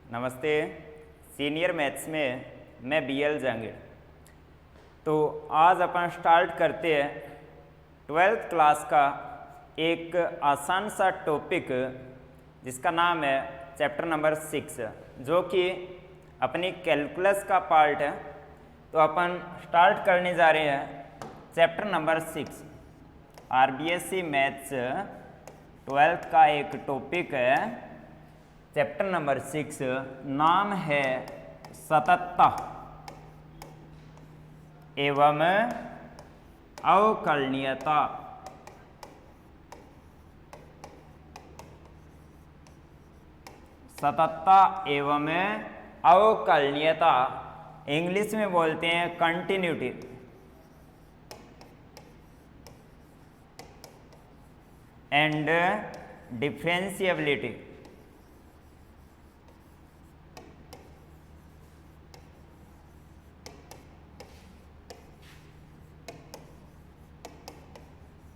नमस्ते। Senior maths में मैं BL जहांगीर। तो आज अपन स्टार्ट करते हैं 12th क्लास का एक आसान सा टॉपिक जिसका नाम है चैप्टर नंबर 6, जो कि अपनी कैलकुलस का पार्ट है। तो अपन स्टार्ट करने जा रहे हैं chapter number 6। RBSc maths 12th का एक टॉपिक है, चैप्टर नंबर 6, नाम है सततता एवं अवकलनीयता। सततता एवं अवकलनीयता, इंग्लिश में बोलते हैं continuity. And differentiability.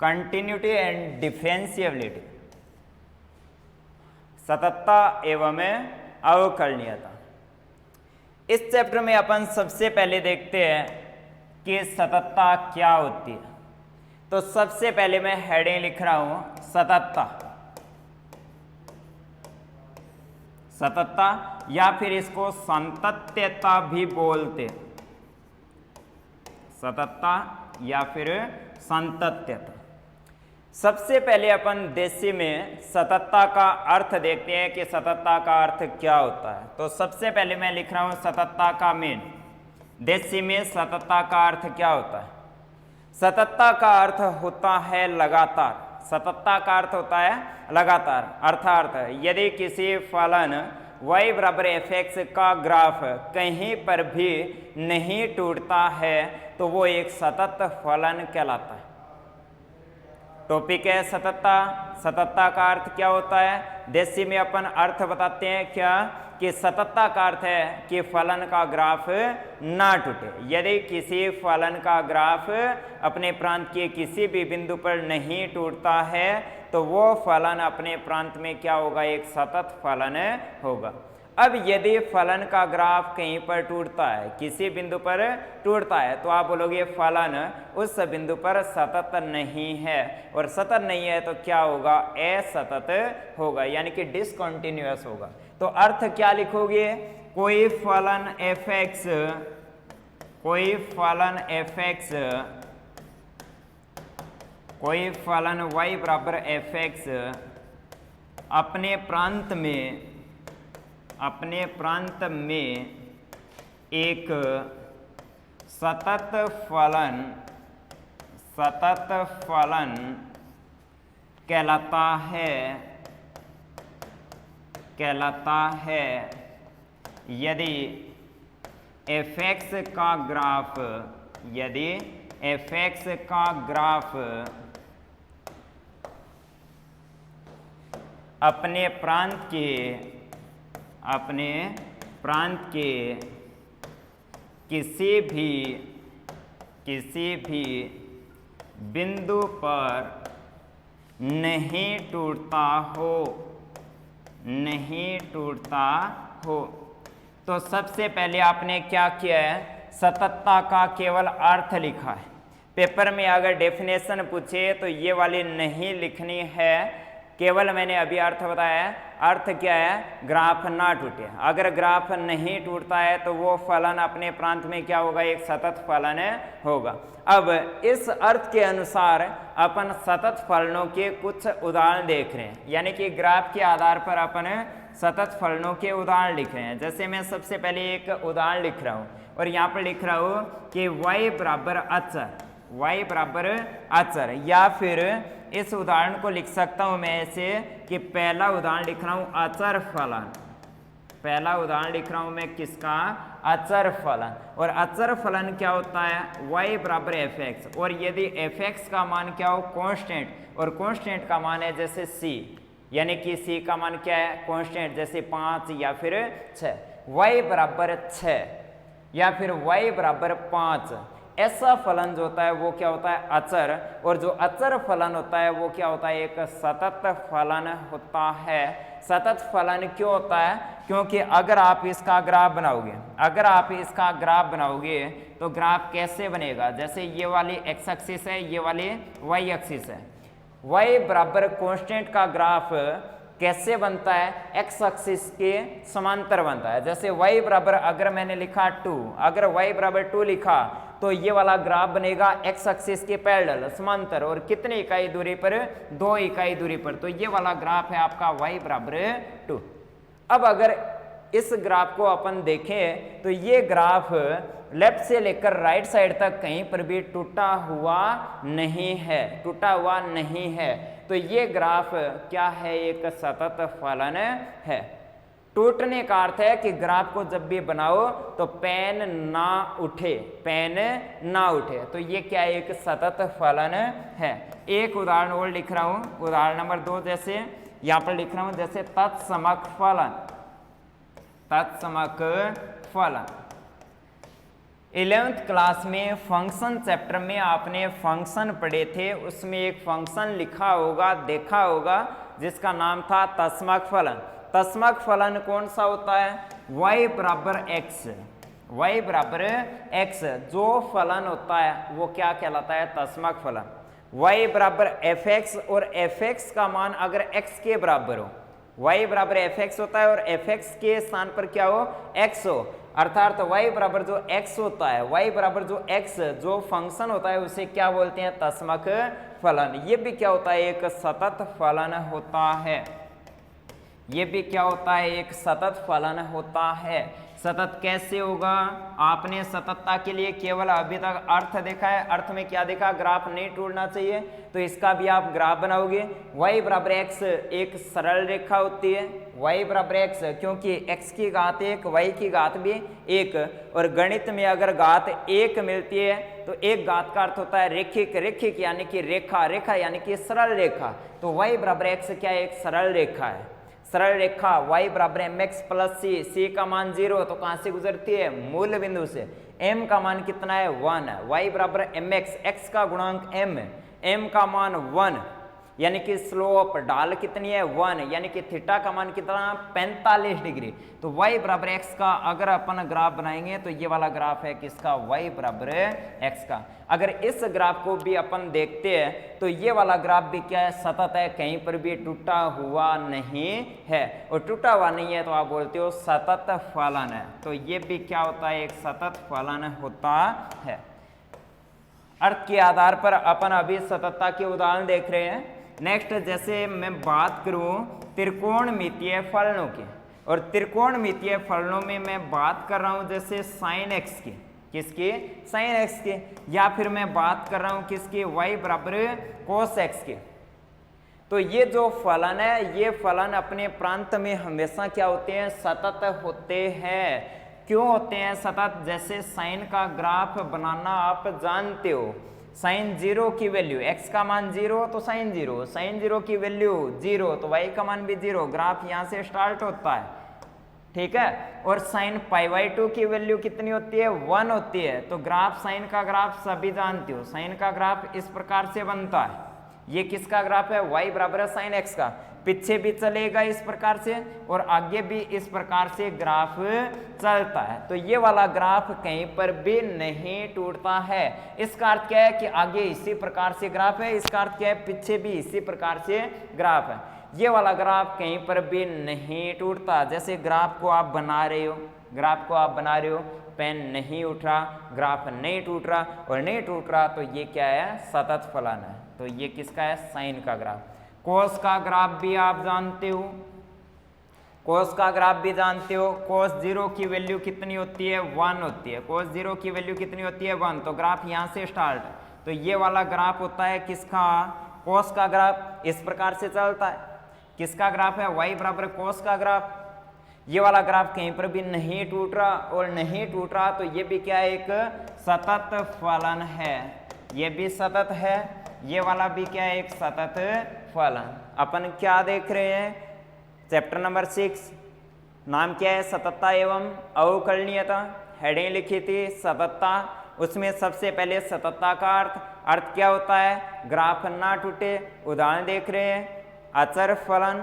Continuity and differentiability, सततता एवं अवकलनीयता। इस चैप्टर में अपन सबसे पहले देखते हैं कि सततता क्या होती है। तो सबसे पहले मैं हेडिंग लिख रहा हूं सततता। सततता या फिर इसको सातत्यता भी बोलते, सततता या फिर सातत्यता। सबसे पहले अपन देसी में सततता का अर्थ देखते हैं कि सततता का अर्थ क्या होता है। तो सबसे पहले मैं लिख रहा हूं सततता का मीन। देसी में सततता का अर्थ क्या होता है? सततता का अर्थ होता है लगातार। सततता का अर्थ होता है लगातार, अर्थात यदि किसी फलन y बराबर fx का ग्राफ कहीं पर भी नहीं टूटता है तो वो एक सतत फलन कहलाता है। टॉपिक है सततता। सततता का अर्थ क्या होता है? देसी में अपन अर्थ बताते हैं क्या कि सततता का अर्थ है कि फलन का ग्राफ ना टूटे। यदि किसी फलन का ग्राफ अपने प्रांत के किसी भी बिंदु पर नहीं टूटता है तो वो फलन अपने प्रांत में क्या होगा? एक सतत फलन होगा। अब यदि फलन का ग्राफ कहीं पर टूटता है, किसी बिंदु पर टूटता है, तो आप बोलोगे फलन उस बिंदु पर सतत नहीं है, और सतत नहीं है तो क्या होगा? असतत होगा, यानी कि डिसकंटिन्यूअस होगा। तो अर्थ क्या लिखोगे? कोई फलन fx, कोई फलन fx, कोई फलन y बराबर fx अपने प्रांत में एक सतत फलन कहलाता है यदि fx का ग्राफ अपने प्रांत के किसी भी बिंदु पर नहीं टूटता हो। तो सबसे पहले आपने क्या किया है? सततता का केवल अर्थ लिखा है। पेपर में अगर डेफिनेशन पूछे तो ये वाली नहीं लिखनी है, केवल मैंने अभी अर्थ बताया है। अर्थ क्या है? ग्राफ ना टूटे। अगर ग्राफ नहीं टूटता है तो वो फलन अपने प्रांत में क्या होगा? एक सतत फलन होगा। अब इस अर्थ के अनुसार अपन सतत फलनों के कुछ उदाहरण देख रहे हैं, यानी कि ग्राफ के आधार पर अपन सतत फलनों के उदाहरण लिख रहे हैं। जैसे मैं सबसे पहले एक उदाहरण लिख रहा हूँ और यहाँ पर लिख रहा हूँ कि y बराबर अचर, या फिर इस उदाहरण को लिख सकता हूं मैं ऐसे कि पहला उदाहरण लिख रहा हूं अचर फलन। पहला उदाहरण लिख रहा हूं मैं किसका? अचर फलन। और अचर फलन क्या होता है? y बराबर fx, और यदि fx का मान क्या हो? कांस्टेंट, और कांस्टेंट का मान है जैसे c, यानी कि c का मान क्या है? कांस्टेंट, जैसे 5 या फिर 6। y बराबर 6 या फिर y बराबर 5, ऐसा फलन जो होता है वो क्या होता है? अचर। और जो अचर फलन होता है वो क्या होता है? एक सतत फलन होता है। सतत फलन क्यों होता है? क्योंकि अगर आप इसका ग्राफ बनाओगे तो ग्राफ कैसे बनेगा, जैसे ये वाली एक्स एक्सिस है, ये वाली वाई एक्सिस है। वाई बराबर कांस्टेंट का ग्राफ कैसे बनता है, एक्स एक्सिस के समांतर बनता है। जैसे y बराबर अगर मैंने लिखा 2, अगर y बराबर 2 लिखा तो ये वाला ग्राफ बनेगा एक्स एक्सिस के पैरेलल समांतर, और कितनी इकाई दूरी पर, 2 इकाई दूरी पर। तो ये वाला ग्राफ है आपका y बराबर 2। अब अगर इस ग्राफ को अपन देखें तो ये ग्राफ लेफ्ट से लेकर राइट साइड तक कहीं पर भी टूटा हुआ नहीं है, तो ये ग्राफ क्या है, एक सतत फलन है। टूटने का अर्थ है कि ग्राफ को जब भी बनाओ तो पेन ना उठे, तो ये क्या है, एक सतत फलन है। एक उदाहरण और लिख रहा हूं, उदाहरण नंबर 2, जैसे यहां पर लिख रहा हूं, जैसे तत्समक फलन। 11th क्लास में फंक्शन चैप्टर में आपने फंक्शन पढ़े थे, उसमें एक फंक्शन लिखा होगा, देखा होगा, जिसका नाम था तत्समक फलन। तत्समक फलन कौन सा होता है, y बराबर x, जो फलन होता है वो क्या कहलाता है, तत्समक फलन। y बराबर fx, और fx का मान अगर x के बराबर हो, y बराबर fx होता है और fx के स्थान पर क्या हो, x हो, अर्थात y बराबर जो x होता है, y बराबर जो x जो फंक्शन होता है उसे क्या बोलते हैं, तत्समक फलन। ये भी क्या होता है, एक सतत फलन होता है। ये भी क्या होता है, एक सतत फलन होता है। सतत कैसे होगा, आपने सततता के लिए केवल अभी तक अर्थ देखा है, अर्थ में क्या देखा, ग्राफ नहीं टूटना चाहिए, तो इसका भी आप ग्राफ बनाओगे। y बराबर x एक सरल रेखा होती है, y बराबर x, क्योंकि x की घात 1, y की घात भी 1, और गणित में अगर घात 1 मिलती है तो एक घात का अर्थ होता है रेखिक यानी कि रेखा यानी कि सरल रेखा। तो y बराबर x क्या है, एक सरल रेखा है। सरल रेखा y बराबर mx प्लस c का मान 0, तो कहां से गुजरती है, मूल बिंदु से। m का मान कितना है, 1। y बराबर mx, x का गुणांक m का मान 1, यानी कि स्लोप ढाल कितनी है, 1, यानी कि थीटा का मान कितना, 45 डिग्री। तो y बराबर x का अगर अपन ग्राफ बनाएंगे तो ये वाला ग्राफ है किसका, y बराबर x का। अगर इस ग्राफ को भी अपन देखते हैं तो ये वाला ग्राफ भी क्या है, सतत है, कहीं पर भी टूटा हुआ नहीं है, और टूटा हुआ नहीं है तो आप बोलते हो सतत फलन है। तो ये भी क्या होता है, एक सतत फलन होता है। अर्थ के आधार पर अपन अभी सततता के उदाहरण देख रहे हैं। नेक्स्ट, जैसे मैं बात करूं त्रिकोणमितीय फलनों की, और त्रिकोणमितीय फलनों में मैं बात कर रहा हूं जैसे साइन एक्स की, किसकी, साइन एक्स की, या फिर मैं बात कर रहा हूं किसकी, y बराबर कोस एक्स की। तो ये जो फलन है, ये फलन अपने प्रांत में हमेशा क्या होते हैं, सतत होते हैं। क्यों होते हैं सतत, जैसे साइन का ग्राफ बनाना आप जानते हो, साइन 0 की वैल्यू, x का मान 0 तो साइन 0, साइन 0 की वैल्यू 0 तो y का मान भी 0, ग्राफ यहाँ से स्टार्ट होता है, ठीक है। और साइन π/2 की वैल्यू कितनी होती है, 1 होती है। तो ग्राफ, साइन का ग्राफ सभी जानते हो, साइन का ग्राफ इस प्रकार से बनता है। ये किसका ग्राफ है, y बराबर है साइन x का, पीछे भी चलेगा इस प्रकार से और आगे भी इस प्रकार से ग्राफ चलता है। तो ये वाला ग्राफ कहीं पर भी नहीं टूटता है। इसका अर्थ क्या है कि आगे इसी प्रकार से ग्राफ है, इसका अर्थ क्या है, पीछे भी इसी प्रकार से ग्राफ है। ये वाला ग्राफ कहीं पर भी नहीं टूटता। जैसे ग्राफ को आप बना रहे हो, पेन नहीं उठ रहा, ग्राफ नहीं टूट रहा और नहीं टूट रहा, तो ये क्या है, सतत फलन है। तो ये किसका है, साइन का ग्राफ। कोस का ग्राफ भी आप जानते हो, कोस का ग्राफ भी जानते हो। कोस 0 की वैल्यू कितनी होती है, 1 होती है। कोस 0 की वैल्यू कितनी होती है, 1। तो ग्राफ यहाँ से स्टार्ट, तो ये वाला ग्राफ होता है किसका, कोस का ग्राफ। इस प्रकार से चलता है, किसका ग्राफ है, y बराबर कोस का ग्राफ। ये वाला ग्राफ कहीं पर भी नहीं टूट रहा और नहीं टूट रहा, तो ये भी क्या है, एक सतत फलन है। ये भी सतत है, ये वाला भी क्या है, एक सतत फलन। अपन क्या देख रहे हैं, चैप्टर नंबर 6, नाम क्या है, सततता एवं अवकलनीयता। हेडिंग लिखी थी सततता, उसमें सबसे पहले सततता का अर्थ क्या होता है, ग्राफ ना टूटे। उदाहरण देख रहे हैं, अचर फलन,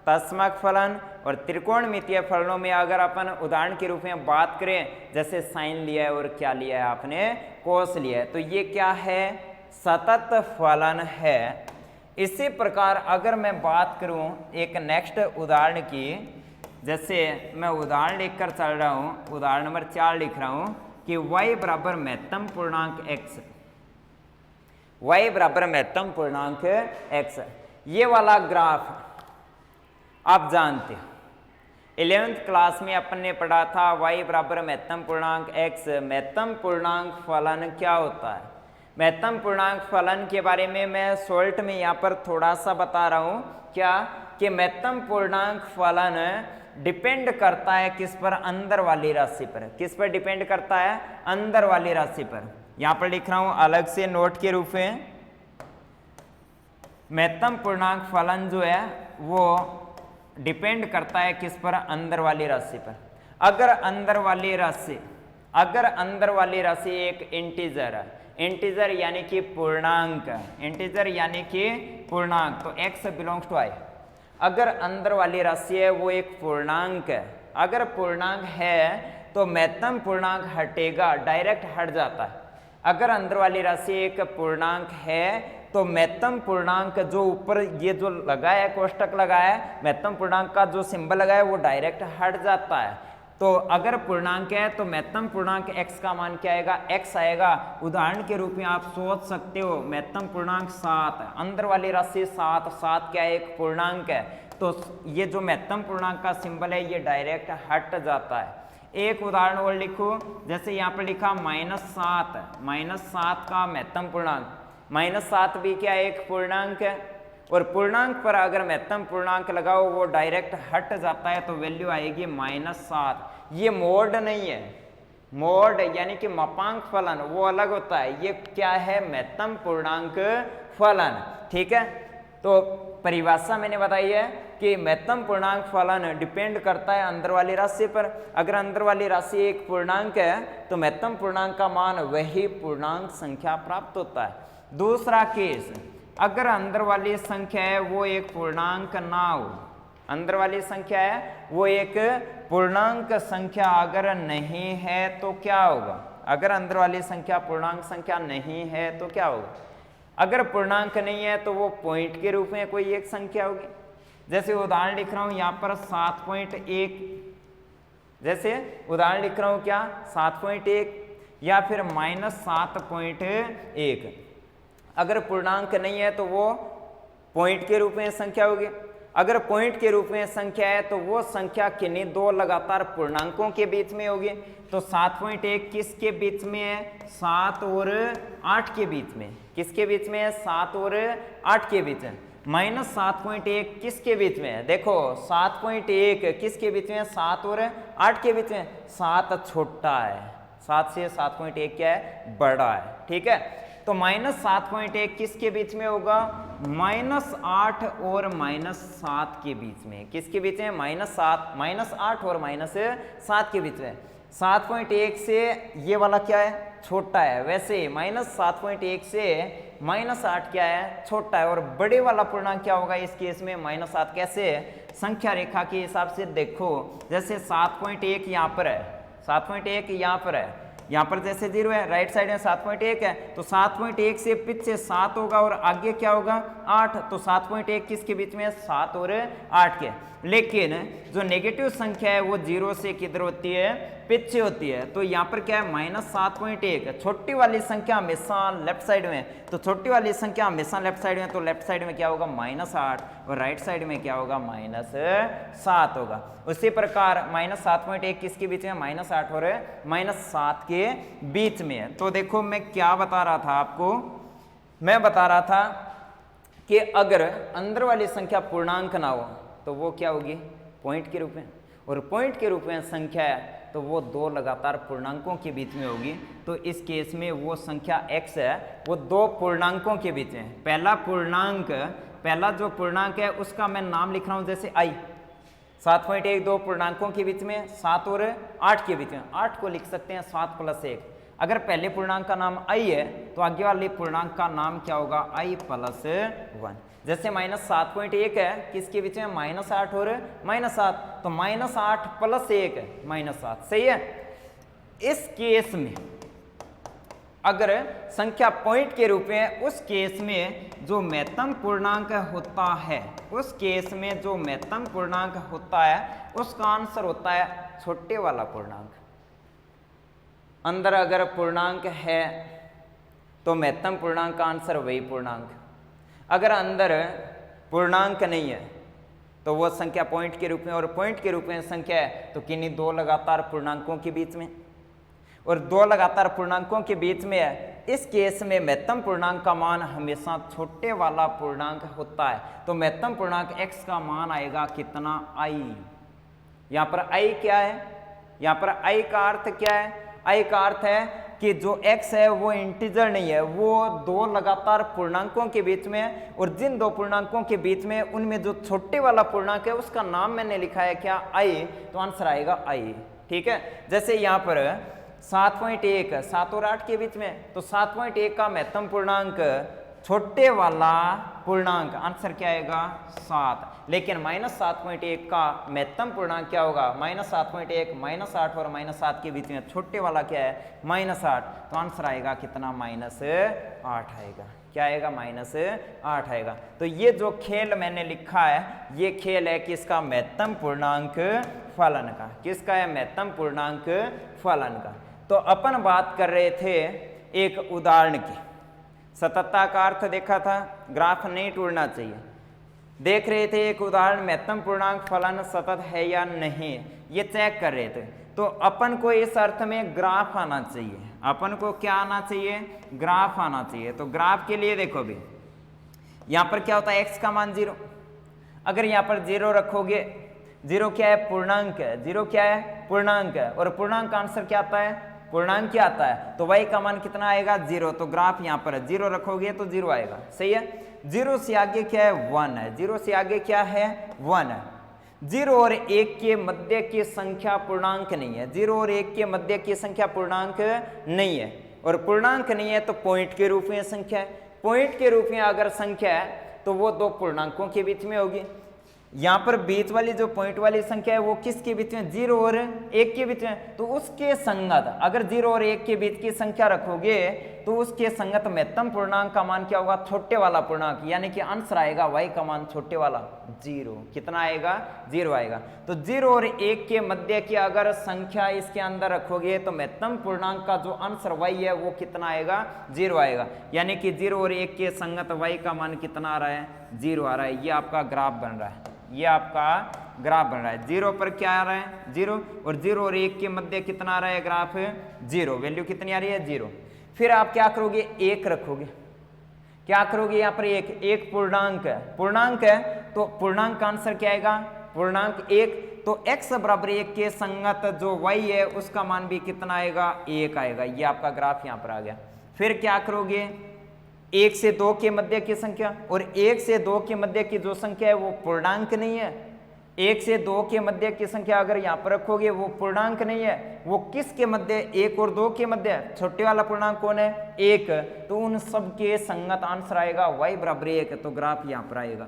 तत्समक फलन और त्रिकोणमितीय फलनों में अगर अपन उदाहरण के रूप में बात करें, जैसे साइन लिया है और क्या लिया है आपने, कोस लिया है, तो ये क्या है, सतत फलन है। इसी प्रकार अगर मैं बात करूं एक नेक्स्ट उदाहरण की, जैसे मैं उदाहरण लिखकर चल रहा हूं, उदाहरण नंबर 4 लिख रहा हूं कि y बराबर महत्तम पूर्णांक x, y बराबर महत्तम पूर्णांक x, ये वाला ग्राफ आप जानते हो 11th क्लास में अपन ने पढ़ा था y बराबर महत्तम पूर्णांक x। महत्तम पूर्णांक फलन क्या होता है, महत्तम पूर्णांक फलन के बारे में मैं शॉर्ट में यहाँ पर थोड़ा सा बता रहा हूँ, क्या कि महत्तम पूर्णांक फलन डिपेंड करता है किस पर, अंदर वाली राशि पर। किस पर डिपेंड करता है, अंदर वाली राशि पर। यहाँ पर लिख रहा हूँ अलग से नोट के रूप में, महत्तम पूर्णांक फलन जो है वो डिपेंड करता है किस पर, अंदर वाली राशि पर। अगर अंदर वाली राशि एक इंटीजर है, इंटीजर यानी कि पूर्णांक, इंटीजर यानी कि पूर्णांक, तो x बिलोंग्स टू i। अगर अंदर वाली राशि है वो एक पूर्णांक है, अगर पूर्णांक है तो महत्तम पूर्णांक हटेगा, डायरेक्ट हट जाता है। अगर अंदर वाली राशि एक पूर्णांक है तो महत्तम पूर्णांक जो ऊपर ये जो लगा है, कोष्टक लगा है, महत्तम पूर्णांक का जो सिंबल लगा है वो डायरेक्ट हट जाता है। तो अगर पूर्णांक है तो महत्तम पूर्णांक x का मान क्या आएगा, x आएगा। उदाहरण के रूप में आप सोच सकते हो महत्तम पूर्णांक 7, अंदर वाली राशि 7, 7 क्या है, एक पूर्णांक है, तो ये जो महत्तम पूर्णांक का सिंबल है ये डायरेक्ट हट जाता है। एक उदाहरण और लिखो, जैसे यहाँ पर लिखा -7, -7 का महत्तम पूर्णांक, -7 भी क्या एक पूर्णांक है, और पूर्णांक पर अगर महत्तम पूर्णांक लगाओ वो डायरेक्ट हट जाता है, तो वैल्यू आएगी -7। ये मोड नहीं है, मोड यानी कि मापांक फलन वो अलग होता है, ये क्या है, महत्तम पूर्णांक फलन। ठीक है, तो परिभाषा मैंने बताई है कि महत्तम पूर्णांक फलन डिपेंड करता है अंदर वाली राशि पर। अगर अंदर वाली राशि एक पूर्णांक है तो महत्तम पूर्णांक का मान वही पूर्णांक संख्या प्राप्त होता है। दूसरा केस, अगर अंदर वाली संख्या है वो एक पूर्णांक ना हो, अंदर वाली संख्या है वो एक पूर्णांक संख्या अगर नहीं है तो क्या होगा, अगर अंदर वाली संख्या पूर्णांक संख्या नहीं है तो क्या होगा, अगर पूर्णांक नहीं है तो वो पॉइंट के रूप में कोई एक संख्या होगी। जैसे उदाहरण लिख रहा हूं यहाँ पर 7.1, जैसे उदाहरण लिख रहा हूं क्या, 7.1 या फिर -7.1। अगर पूर्णांक नहीं है तो वो पॉइंट के रूप में संख्या होगी। अगर पॉइंट के रूप में संख्या है तो वो संख्या किन्हीं दो लगातार पूर्णांकों के बीच में होगी। तो 7.1 किसके बीच में है, 7 और 8 के बीच में। किसके बीच में है, 7 और 8 के बीच में। -7.1 किसके बीच में है, देखो 7.1 किसके बीच में है, 7 और 8 के बीच में। 7 छोटा है, 7 से 7.1 क्या है, बड़ा है। ठीक है, तो -7.1 किसके बीच में होगा, -8 और -7 के बीच में। किसके बीच में, -8 और -7 के बीच में। 7.1 से ये वाला क्या है, छोटा है, वैसे -7.1 से -8 क्या है, छोटा है। और बड़े वाला पूर्णांक क्या होगा इस केस में, -7। कैसे, संख्या रेखा के हिसाब से देखो, जैसे 7.1 यहाँ पर है, 7.1 यहाँ पर है, यहाँ पर जैसे 0 है, राइट साइड में 7.1 है, तो 7.1 से पीछे 7 होगा और आगे क्या होगा, 8। तो 7.1 किसके बीच में है, 7 और 8 के। लेकिन जो नेगेटिव संख्या है वो 0 से किधर होती है, पीछे होती है। तो यहाँ पर क्या है, -7.1, छोटी वाली संख्या हमेशा लेफ्ट साइड में, तो छोटी वाली संख्या हमेशा लेफ्ट साइड में, तो लेफ्ट साइड में क्या होगा, -8, और राइट साइड में क्या होगा, -7 होगा। उसी प्रकार -7.1 किसके बीच में, -8 और -7 के बीच में है। तो देखो मैं क्या बता रहा था आपको, मैं बता रहा था कि अगर अंदर वाली संख्या पूर्णांक ना हो तो वो क्या होगी, पॉइंट के रूप में, और पॉइंट के रूप में संख्या है तो वो दो लगातार पूर्णांकों के बीच में होगी। तो इस केस में वो संख्या x है वो दो पूर्णांकों के बीच में। पहला पूर्णांक, पहला जो पूर्णांक है उसका मैं नाम लिख रहा हूं जैसे i। 7.1 दो पूर्णांकों के बीच में, 7 और 8 के बीच में। 8 को लिख सकते हैं 7 + 1। अगर पहले पूर्णांक का नाम i है तो आगे वाले पूर्णांक का नाम क्या होगा, i + 1। जैसे -7.1 है, किसके बीच में, -8 और -7, तो -8 + 1 -7, सही है। इस केस में अगर संख्या पॉइंट के रूप में, उस केस में जो महत्तम पूर्णांक होता है, उस केस में जो महत्तम पूर्णांक होता है उसका आंसर होता है छोटे वाला पूर्णांक। अंदर अगर पूर्णांक है तो महत्तम पूर्णांक का आंसर वही पूर्णांक। अगर अंदर पूर्णांक नहीं है तो वो संख्या पॉइंट के रूप में, और पॉइंट के रूप में संख्या है तो किन्हीं दो लगातार पूर्णांकों के बीच में, और दो लगातार पूर्णांकों के बीच में है। इस केस में महत्तम पूर्णांक का मान हमेशा छोटे वाला पूर्णांक होता है। तो महत्तम पूर्णांक x का मान आएगा कितना, i। यहाँ पर i क्या है, यहाँ पर i का अर्थ क्या है, i का अर्थ है कि जो x है वो इंटीजर नहीं है, वो दो लगातार पूर्णांकों के बीच में है, और जिन दो पूर्णांकों के बीच में उनमें जो छोटे वाला पूर्णांक है उसका नाम मैंने लिखा है क्या, i, तो आंसर आएगा i। ठीक है, जैसे यहाँ पर 7.1 7 और 8 के बीच में, तो 7.1 का महत्तम पूर्णांक छोटे वाला पूर्णांक आंसर क्या आएगा, 7। लेकिन -7.1 का महत्तम पूर्णांक क्या होगा, -7.1 -8 और -7 के बीच में छोटे वाला क्या है, -8, तो आंसर आएगा कितना, -8 आएगा। क्या आएगा, -8 आएगा। तो ये जो खेल मैंने लिखा है, ये खेल है किसका, महत्तम पूर्णांक फलन का। किसका है, महत्तम पूर्णांक फलन का। तो अपन बात कर रहे थे एक उदाहरण की, सततता का अर्थ देखा था, ग्राफ नहीं टूटना चाहिए। देख रहे थे एक उदाहरण, महत्तम पूर्णांक फलन सतत है या नहीं, ये चेक कर रहे थे। तो अपन को इस अर्थ में ग्राफ आना चाहिए, अपन को क्या आना चाहिए, ग्राफ आना चाहिए। तो ग्राफ के लिए देखो भी, यहाँ पर क्या होता है, x का मान 0। अगर यहाँ पर 0 रखोगे, 0 क्या है, पूर्णांक है, 0 क्या है, पूर्णांक है, और पूर्णांक का आंसर क्या आता है, पूर्णांक क्या आता है, तो y का मान कितना आएगा, 0। तो ग्राफ यहाँ पर 0 रखोगे तो 0 आएगा, सही है। 0 से आगे क्या है, 1 है, 0 से आगे क्या है, 1 है। 0 और 1 के मध्य की संख्या पूर्णांक नहीं है, 0 और 1 के मध्य की संख्या पूर्णांक नहीं है, और पूर्णांक नहीं है तो पॉइंट के रूप में संख्या है। पॉइंट के रूप में अगर संख्या है तो वो दो पूर्णांकों के बीच में होगी। यहाँ पर बीच वाली जो पॉइंट वाली संख्या है वो किसके बीच में, 0 और 1 के बीच में, तो उसके संगत अगर 0 और 1 के बीच की संख्या रखोगे तो उसके संगत महत्तम पूर्णांक का मान क्या होगा, छोटे वाला पूर्णांक, यानी कि आंसर आएगा y का मान छोटे वाला 0। कितना आएगा, 0 आएगा। तो 0 और 1 के मध्य की अगर संख्या इसके अंदर रखोगे तो महत्तम पूर्णांक का जो आंसर y है वो कितना आएगा, 0 आएगा। यानी कि 0 और 1 के संगत y का मान कितना आ रहा है, 0 आ रहा है। ये आपका ग्राफ बन रहा है, ये आपका ग्राफ बन रहा है। 0 पर क्या आ रहा है, 0, और 0 और 1 के मध्य कितना आ रहा है ग्राफ, 0। वैल्यू कितनी आ रही है, 0। फिर आप क्या करोगे, 1 रखोगे, क्या करोगे, यहाँ पर एक पूर्णांक है, पूर्णांक है तो पूर्णांक का आंसर क्या आएगा, पूर्णांक 1। तो x बराबर 1 के संगत जो y है उसका मान भी कितना आएगा, 1 आएगा। ये आपका ग्राफ यहाँ पर आ गया। फिर क्या करोगे, 1 से 2 के मध्य की संख्या, और 1 से 2 के मध्य की जो संख्या है वो पूर्णांक नहीं है। 1 से 2 के मध्य की संख्या अगर यहाँ पर रखोगे वो पूर्णांक नहीं है, वो किसके मध्य, 1 और 2 के मध्य, छोटे वाला पूर्णांक कौन है, 1। तो उन सब के संगत आंसर आएगा y बराबर 1। तो ग्राफ यहाँ पर आएगा।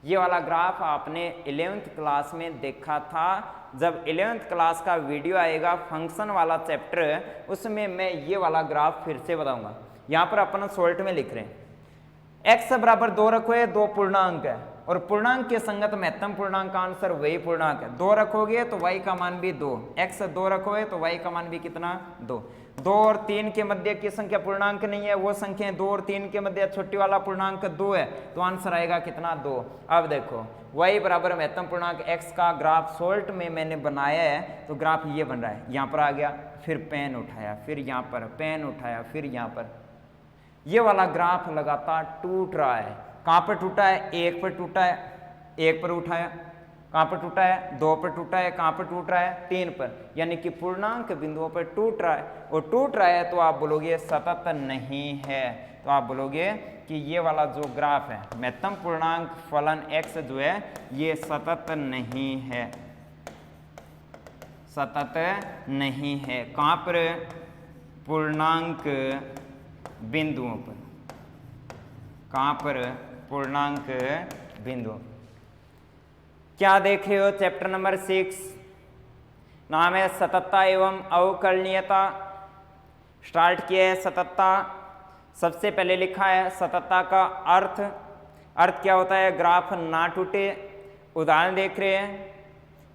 ये वाला ग्राफ आपने 11th क्लास में देखा था। जब 11th क्लास का वीडियो आएगा फंक्शन वाला चैप्टर, उसमें मैं ये वाला ग्राफ फिर से बताऊंगा। यहाँ पर अपन शॉर्ट में लिख रहे हैं, x बराबर 2 रखो है, 2 पूर्णांक है, और पूर्णांक के संगत महत्तम पूर्णांक का आंसर वही पूर्णांक है। 2 रखोगे तो y का मान भी 2, x 2 रखोगे तो y का मान भी कितना, 2। 2 और 3 के मध्य की संख्या पूर्णांक नहीं है, वो संख्या 2 और 3 के मध्य छोटी वाला पूर्णांक 2 है, तो आंसर आएगा कितना, 2। अब देखो y बराबर महत्तम पूर्णांक x का ग्राफ शॉर्ट में मैंने बनाया है, तो ग्राफ ये बन रहा है। यहाँ पर आ गया, फिर पेन उठाया, फिर यहाँ पर पेन उठाया, फिर यहाँ पर, ये वाला ग्राफ लगातार टूट रहा है। कहाँ पर टूटा है, 1 पर टूटा है, 1 पर उठाया, कहाँ पर टूटा है, 2 पर टूटा है, कहाँ पर टूट रहा है, 3 पर, यानी कि पूर्णांक बिंदुओं पर टूट रहा है। और टूट रहा है तो आप बोलोगे सतत नहीं है, तो आप बोलोगे कि ये वाला जो ग्राफ है महत्तम पूर्णांक फलन x जो है ये सतत नहीं है, सतत नहीं है। कहाँ पर, पूर्णांक बिंदुओं पर, कहाँ पर, पूर्णांक बिंदु। क्या देख रहे हो? चैप्टर नंबर 6 नाम है सततता एवं अवकलनीयता। स्टार्ट किया है सततता। सबसे पहले लिखा है सततता का अर्थ। अर्थ क्या होता है? ग्राफ ना टूटे। उदाहरण देख रहे हैं,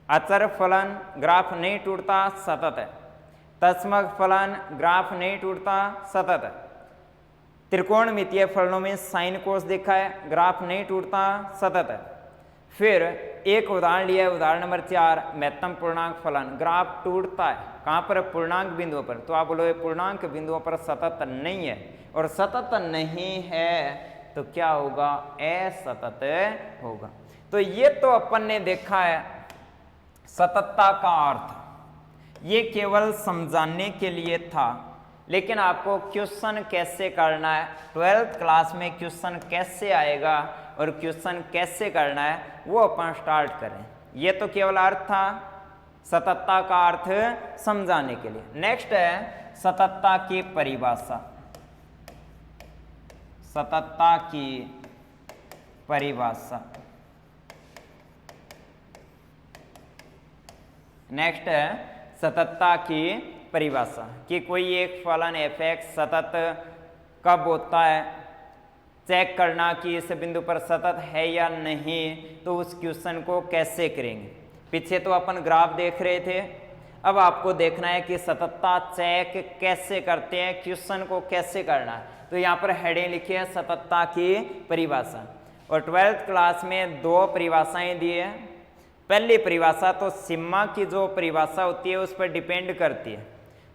अचर फलन ग्राफ नहीं टूटता, सतत है। तस्मक फलन ग्राफ नहीं टूटता, सतत है। त्रिकोणमितीय फलनों में साइन कोस देखा है, ग्राफ नहीं टूटता, सतत है। फिर एक उदाहरण लिया है, उदाहरण नंबर 4, महत्तम पूर्णांक फलन ग्राफ टूटता है। कहाँ पर? पूर्णांक बिंदुओं पर। तो आप बोलोगे पूर्णांक बिंदुओं पर सतत नहीं है, और सतत नहीं है तो क्या होगा? असतत होगा। तो ये तो अपन ने देखा है सततता का अर्थ, ये केवल समझाने के लिए था। लेकिन आपको क्वेश्चन कैसे करना है, 12th क्लास में क्वेश्चन कैसे आएगा और क्वेश्चन कैसे करना है वो अपन स्टार्ट करें। ये तो केवल अर्थ था, सततता का अर्थ समझाने के लिए। नेक्स्ट है सततता की परिभाषा। सततता की परिभाषा। नेक्स्ट है सततता की परिभाषा कि कोई एक फलन f(x) सतत कब होता है। चेक करना कि इस बिंदु पर सतत है या नहीं, तो उस क्वेश्चन को कैसे करेंगे। पीछे तो अपन ग्राफ देख रहे थे, अब आपको देखना है कि सततता चेक कैसे करते हैं, क्वेश्चन को कैसे करना है। तो यहाँ पर हेडिंग लिखी है सततता की परिभाषा। और 12th क्लास में 2 परिभाषाएं दी है। पहली परिभाषा तो सिम्मा की जो परिभाषा होती है उस पर डिपेंड करती है।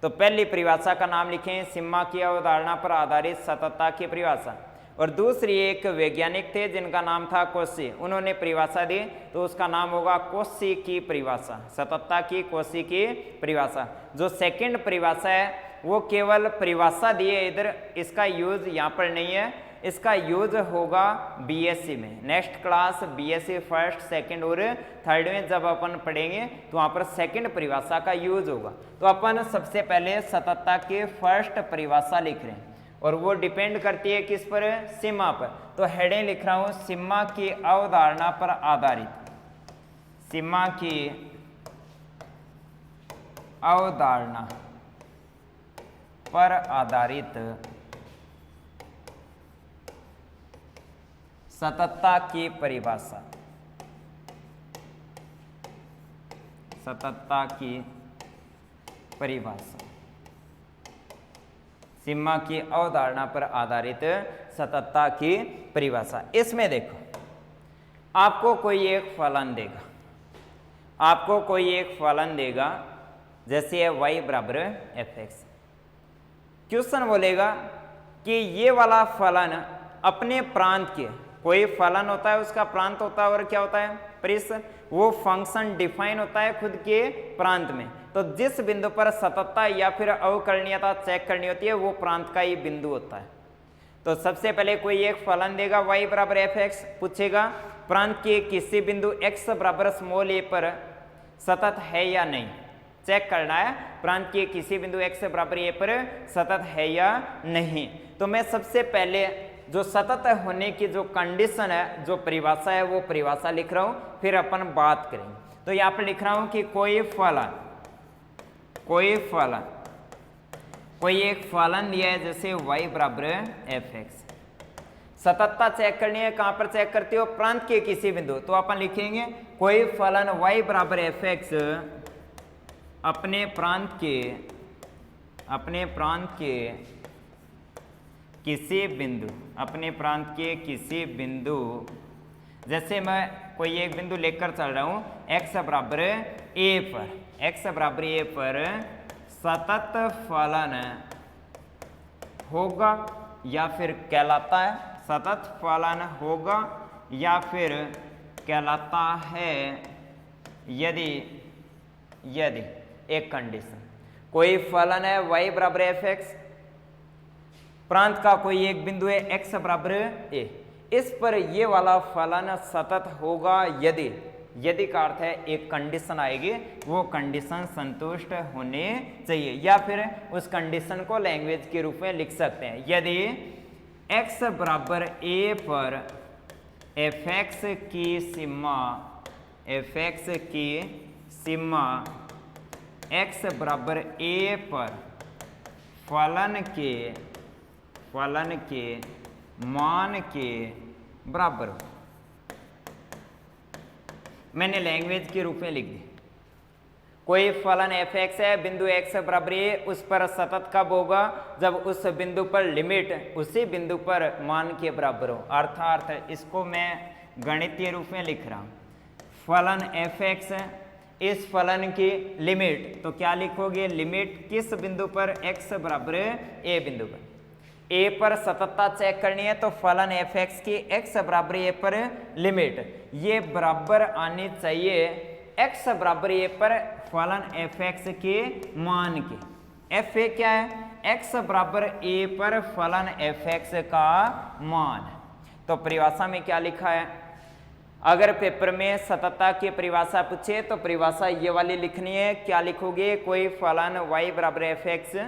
तो पहली परिभाषा का नाम लिखें सिम्मा की अवधारणा पर आधारित सततता की परिभाषा। और दूसरी एक वैज्ञानिक थे जिनका नाम था कोशी, उन्होंने परिभाषा दी, तो उसका नाम होगा कोशी की परिभाषा। सततता की कोशी की परिभाषा। जो सेकंड परिभाषा है वो केवल परिभाषा दी है, इधर इसका यूज यहाँ पर नहीं है, इसका यूज होगा बीएससी में। Next class BSc first, second और थर्ड में जब अपन पढ़ेंगे तो वहाँ पर सेकंड परिभाषा का यूज होगा। तो अपन सबसे पहले सततता की फर्स्ट परिभाषा लिख रहे हैं, और वो डिपेंड करती है किस पर? सिम्मा पर। तो हेडिंग लिख रहा हूँ सिम्मा की अवधारणा पर आधारित। सिम्मा की अवधारणा पर आधारित सततता की परिभाषा। सततता की परिभाषा। सिम्मा की अवधारणा पर आधारित सततता की परिभाषा। इसमें देखो, आपको कोई एक फलन देगा, आपको कोई एक फलन देगा, जैसे है y बराबर f(x). क्वेश्चन बोलेगा कि ये वाला फलन अपने प्रांत के, कोई फलन होता है उसका प्रांत होता है और क्या होता है? पृष्ठ। वो फंक्शन डिफाइन होता है खुद के प्रांत में। तो जिस बिंदु पर सततता या फिर अवकलनीयता चेक करनी होती है वो प्रांत का ही बिंदु होता है। तो सबसे पहले कोई एक फलन देगा y बराबर f(x), पूछेगा प्रांत के किसी बिंदु x बराबर स्मॉल a पर सतत है या नहीं। चेक करना है प्रांत के किसी बिंदु x बराबर a पर सतत है या नहीं। तो मैं सबसे पहले जो सतत होने की जो कंडीशन है, जो परिभाषा है, वो परिभाषा लिख रहा हूं, फिर अपन बात करेंगे। तो यहाँ पर लिख रहा हूं कि कोई एक फलन दिया है, जैसे y बराबर f(x). सततता चेक करनी है, कहां पर चेक करते हो? प्रांत के किसी बिंदु। तो अपन लिखेंगे कोई फलन y बराबर f(x) अपने प्रांत के किसी बिंदु, अपने प्रांत के किसी बिंदु, जैसे मैं कोई एक बिंदु लेकर चल रहा हूं x बराबर a पर, x बराबर a पर सतत फलन होगा या फिर कहलाता है, सतत फलन होगा या फिर कहलाता है यदि एक कंडीशन। कोई फलन है y बराबर f(x), प्रांत का कोई एक बिंदु है x बराबर a, इस पर ये वाला फलन सतत होगा यदि का अर्थ है एक कंडीशन आएगी, वो कंडीशन संतुष्ट होने चाहिए, या फिर उस कंडीशन को लैंग्वेज के रूप में लिख सकते हैं। यदि x बराबर a पर fx की सीमा x बराबर a पर फलन के मान के बराबर हो। मैंने लैंग्वेज के रूप में लिख दी। कोई फलन fx है, बिंदु x बराबर a, उस पर सतत कब होगा? जब उस बिंदु पर लिमिट उसी बिंदु पर मान के बराबर हो। अर्थात इसको मैं गणितीय रूप में लिख रहा हूं। फलन fx, इस फलन की लिमिट, तो क्या लिखोगे? लिमिट किस बिंदु पर? x बराबर a बिंदु पर। a पर सततता चेक करनी है, तो फलन fx की x बराबर a पर लिमिट ये बराबर आनी चाहिए x बराबर a पर फलन fx के मान के। fa क्या है? x बराबर a पर फलन fx का मान। तो परिभाषा में क्या लिखा है? अगर पेपर में सततता की परिभाषा पूछे तो परिभाषा ये वाली लिखनी है। क्या लिखोगे? कोई फलन y बराबर fx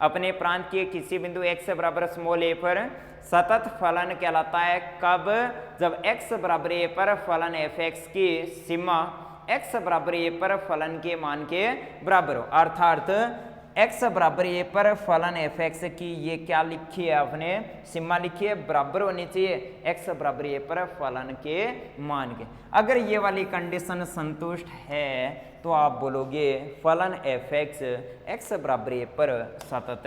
अपने प्रांत के किसी बिंदु x बराबर स्मॉल a पर सतत फलन कहलाता है। कब? जब x बराबर a पर फलन fx की सीमा x बराबर a पर फलन के मान के बराबर हो। अर्थात x बराबर a पर फलन fx की ये क्या लिखी है आपने? सीमा लिखी है, बराबर होनी चाहिए x बराबर a पर फलन के मान के। अगर ये वाली कंडीशन संतुष्ट है तो आप बोलोगे फलन fx x बराबर a पर सतत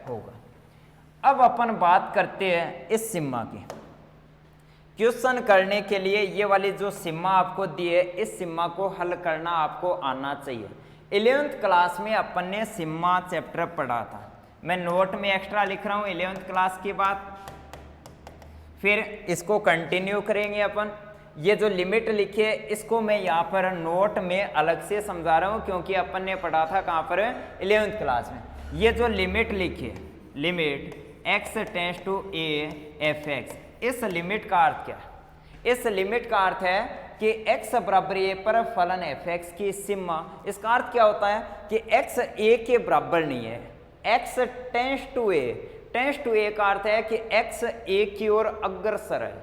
होगा। अब अपन बात करते हैं इस सीमा की। क्वेश्चन करने के लिए ये वाली जो सीमा आपको दी है, इस सीमा को हल करना आपको आना चाहिए। 11th क्लास में अपन ने सीमा चैप्टर पढ़ा था। मैं नोट में एक्स्ट्रा लिख रहा हूँ 11th क्लास की बात, फिर इसको कंटिन्यू करेंगे अपन। ये जो लिमिट लिखी है इसको मैं यहाँ पर नोट में अलग से समझा रहा हूँ, क्योंकि अपन ने पढ़ा था कहाँ पर? 11th क्लास में। ये जो लिमिट लिखी है, limit x tends to a fx, इस लिमिट का अर्थ क्या है? इस लिमिट का अर्थ है कि x बराबर a पर फलन fx की सीमा, इसका अर्थ क्या होता है कि x a के बराबर नहीं है। x tends to a, tends to a का अर्थ है कि x a की ओर अग्रसर है,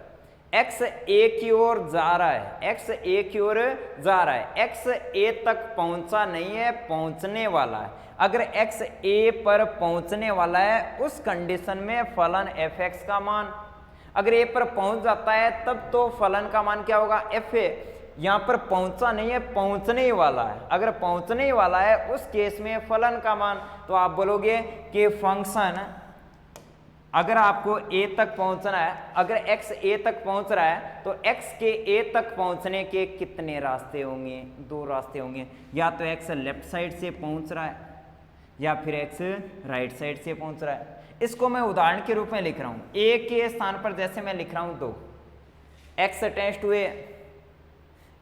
x a की ओर जा रहा है, x a की ओर जा रहा है, x a तक पहुंचा नहीं है, पहुंचने वाला है। अगर x a पर पहुंचने वाला है उस कंडीशन में फलन fx का मान, अगर a पर पहुंच जाता है तब तो फलन का मान क्या होगा? fa। यहाँ पर पहुंचा नहीं है, पहुंचने ही वाला है। अगर पहुंचने ही वाला है उस केस में फलन का मान, तो आप बोलोगे कि फंक्शन, अगर आपको a तक पहुंचना है, अगर x a तक पहुंच रहा है तो x के a तक पहुंचने के कितने रास्ते होंगे? 2 रास्ते होंगे। या तो x लेफ्ट साइड से पहुंच रहा है या फिर x राइट साइड से पहुंच रहा है। इसको मैं उदाहरण के रूप में लिख रहा हूं। a के स्थान पर जैसे मैं लिख रहा हूं 2, x tends to a,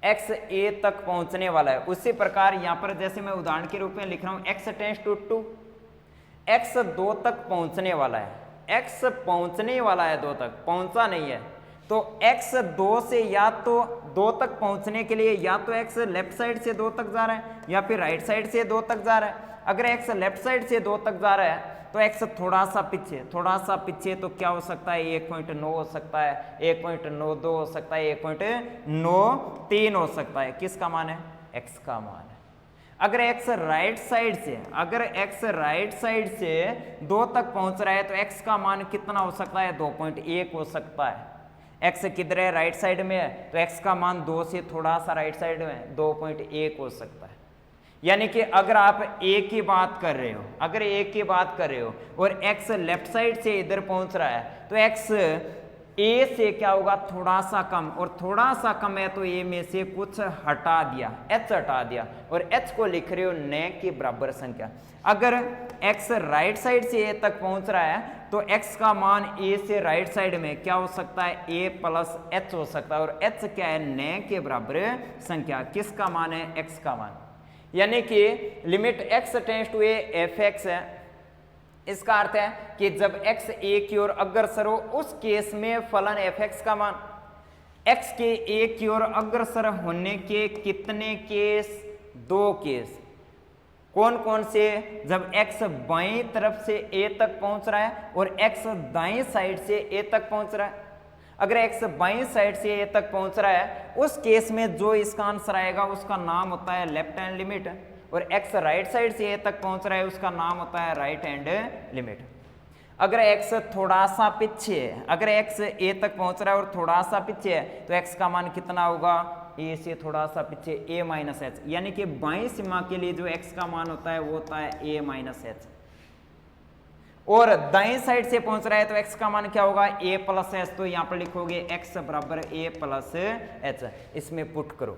x a तक पहुंचने वाला है। उसी प्रकार यहां पर जैसे मैं उदाहरण के रूप में लिख रहा हूं x टेंड्स टू 2, x 2 तक पहुंचने वाला है, x पहुंचने वाला है 2 तक, पहुंचा नहीं है। तो x 2 से या तो 2 तक पहुंचने के लिए या तो x लेफ्ट साइड से 2 तक जा रहा है या फिर राइट साइड से 2 तक जा रहा है। अगर x लेफ्ट साइड से 2 तक जा रहा है तो x थोड़ा सा पीछे, तो क्या हो सकता है? 1.9 हो सकता है, 1.92 हो सकता है, 1.93 हो सकता है। किसका मान है? x का मान है। अगर x राइट साइड से 2 तक पहुंच रहा है तो x का मान कितना हो सकता है? 2.1 हो सकता है। x किधर है? राइट साइड में है, तो x का मान 2 से थोड़ा सा राइट साइड में 2.1 हो सकता है। यानी कि अगर आप a की बात कर रहे हो, और x लेफ्ट साइड से इधर पहुंच रहा है तो x a से क्या होगा? थोड़ा सा कम, और थोड़ा सा कम है तो a में से कुछ हटा दिया, h हटा दिया, और h को लिख रहे हो न के बराबर संख्या। अगर x राइट साइड से a तक पहुंच रहा है तो x का मान a से राइट साइड में क्या हो सकता है? a प्लस h हो सकता है, और h क्या है? न के बराबर संख्या। किसका मान है? x का मान। यानी कि limit x tends to a fx है, इसका अर्थ है कि जब x a की ओर अग्रसर हो उस केस में फलन fx का मान, x के a की ओर अग्रसर होने के कितने केस? 2 केस। कौन कौन से? जब x बाईं तरफ से a तक पहुंच रहा है और x दाईं साइड से a तक पहुंच रहा है। अगर x बाईं साइड से a तक पहुंच रहा है उस केस में जो इसका आंसर आएगा उसका नाम होता है लेफ्ट हैंड लिमिट, और x राइट साइड से a तक पहुंच रहा है उसका नाम होता है राइट हैंड लिमिट। अगर x थोड़ा सा पीछे है, अगर x a तक पहुंच रहा है और थोड़ा सा पीछे है तो x का मान कितना होगा, a से थोड़ा सा पीछे a माइनस एच, यानी कि बाईं सीमा के लिए जो x का मान होता है वो होता है a माइनस एच। और दाएं साइड से पहुंच रहा है तो x का मान क्या होगा, a प्लस एच, तो यहाँ पर लिखोगे x बराबर a प्लस एच। इसमें पुट करो,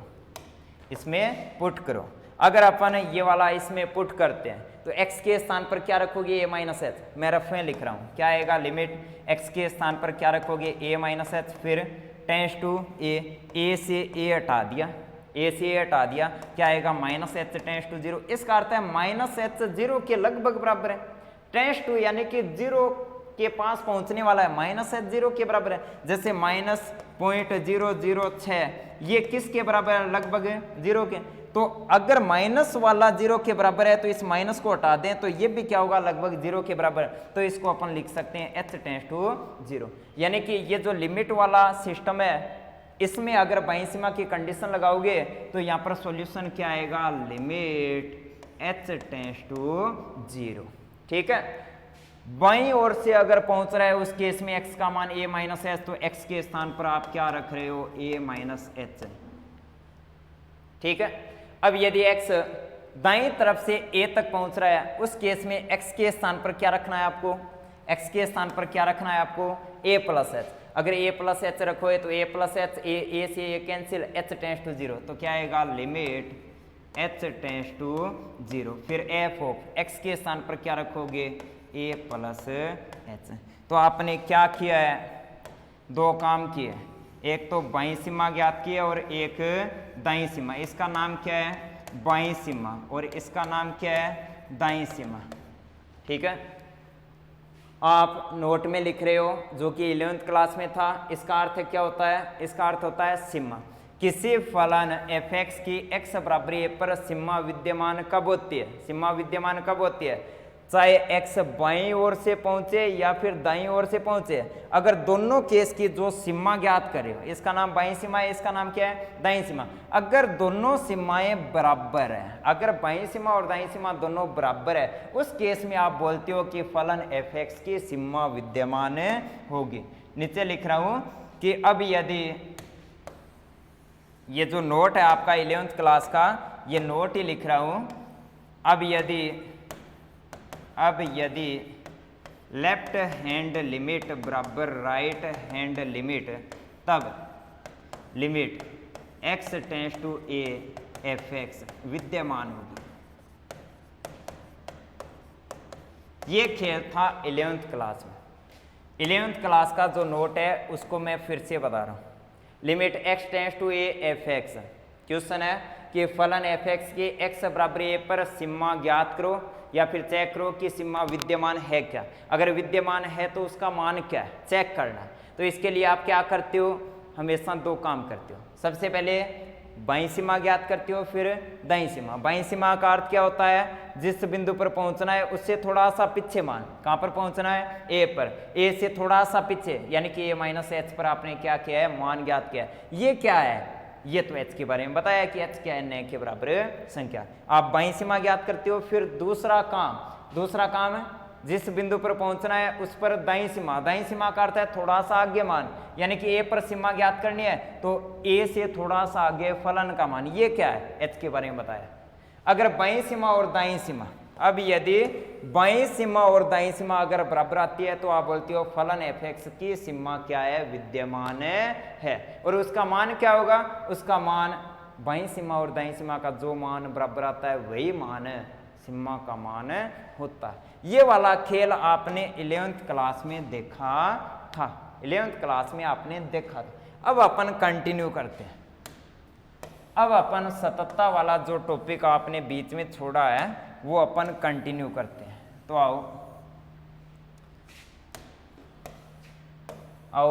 इसमें पुट करो। अगर अपन ये वाला इसमें पुट करते हैं तो x के स्थान पर क्या रखोगे, a माइनस एच। मैं रफ में लिख रहा हूँ, क्या आएगा, लिमिट x के स्थान पर क्या रखोगे, a माइनस एच, फिर टेंस टू a से a हटा दिया, a से a हटा दिया, क्या आएगा, minus h tends to zero. इसका अर्थ है माइनस एच जीरो के लगभग बराबर है, टेंस टू यानी कि जीरो के पास पहुंचने वाला है, माइनस एच जीरो के बराबर है। जैसे माइनस 0.006 ये किसके बराबर है, लगभग जीरो के। तो अगर माइनस वाला जीरो के बराबर है तो इस माइनस को हटा दें तो ये भी क्या होगा, लगभग जीरो के बराबर। तो इसको अपन लिख सकते हैं h टेंस टू जीरो, यानी कि ये जो लिमिट वाला सिस्टम है इसमें अगर बाईं सीमा की कंडीशन लगाओगे तो यहाँ पर सॉल्यूशन क्या आएगा, limit h tends to zero. ठीक है, बाईं ओर से अगर पहुंच रहा है उस केस में x का मान a माइनस एच, तो x के स्थान पर आप क्या रख रहे हो, a माइनस एच। ठीक है, अब यदि x दाईं तरफ से a तक पहुंच रहा है उस केस में x के स्थान पर क्या रखना है आपको, x के स्थान पर क्या रखना है आपको, a प्लस एच। अगर a प्लस एच रखोगे तो a प्लस एच, a से a cancel, h tends to zero, तो क्या आएगा, limit h tends to zero. फिर f ऑफ x के स्थान पर क्या रखोगे, a प्लस एच। तो आपने क्या किया है, दो काम किए, एक तो बाईं सीमा ज्ञात की है और एक दाईं सीमा। इसका नाम क्या है, बाईं सीमा, और इसका नाम क्या है, दाईं सीमा। ठीक है, आप नोट में लिख रहे हो जो कि 11th क्लास में था। इसका अर्थ क्या होता है, इसका अर्थ होता है सीमा। किसी फलन f(x) की x बराबर a पर सीमा विद्यमान कब होती है, सीमा विद्यमान कब होती है, चाहे x बाईं ओर से पहुंचे या फिर दाईं ओर से पहुंचे। अगर दोनों केस की जो सीमा ज्ञात करे हो, इसका नाम बाईं सीमा है, इसका नाम क्या है, दाईं सीमा। अगर दोनों सीमाएं बराबर है, अगर बाईं सीमा और दाईं सीमा दोनों बराबर है उस केस में आप बोलते हो कि फलन f(x) की सीमा विद्यमान होगी। नीचे लिख रहा हूं कि अब यदि ये जो नोट है आपका 11th क्लास का, ये नोट ही लिख रहा हूं। अब यदि लेफ्ट हैंड लिमिट बराबर राइट हैंड लिमिट, तब limit x tends to a f(x) विद्यमान होगी। ये खेल था 11th क्लास में। 11th क्लास का जो नोट है उसको मैं फिर से बता रहा हूँ। Limit x tends to a f(x), question है कि फलन f(x) की x बराबर a पर सीमा ज्ञात करो या फिर चेक करो कि सीमा विद्यमान है क्या। अगर विद्यमान है तो उसका मान क्या है, चेक करना। तो इसके लिए आप क्या करते हो, हमेशा दो काम करते हो। सबसे पहले बाईं सीमा ज्ञात करते हो, फिर दाईं सीमा। बाईं सीमा का अर्थ क्या होता है, जिस बिंदु पर पहुंचना है उससे थोड़ा सा पीछे मान, कहां पर पहुंचना है, a पर, a से थोड़ा सा पीछे, यानी कि a माइनस एच पर आपने क्या किया है, मान ज्ञात किया है। ये क्या है, ये तो h के बारे में बताया कि h क्या है, न के बराबर संख्या। आप बाईं सीमा ज्ञात करते हो। फिर दूसरा काम है जिस बिंदु पर पहुंचना है उस पर दाईं सीमा। दाईं सीमा का अर्थ है थोड़ा सा आगे मान, यानी कि a पर सीमा ज्ञात करनी है तो a से थोड़ा सा आगे फलन का मान। ये क्या है, h के बारे में बताया। अगर बाईं सीमा और दाईं सीमा, अब यदि बाईं सीमा और दाईं सीमा अगर बराबर आती है तो आप बोलते हो फलन f(x) की सीमा क्या है, विद्यमान है। और उसका मान क्या होगा, उसका मान बाईं सीमा और दाईं सीमा का जो मान बराबर आता है वही मान सीमा का मान होता है। ये वाला खेल आपने 11th क्लास में देखा था, 11th क्लास में आपने देखा था। अब अपन कंटिन्यू करते हैं। अब अपन सततता वाला जो टॉपिक आपने बीच में छोड़ा है वो अपन कंटिन्यू करते हैं। तो आओ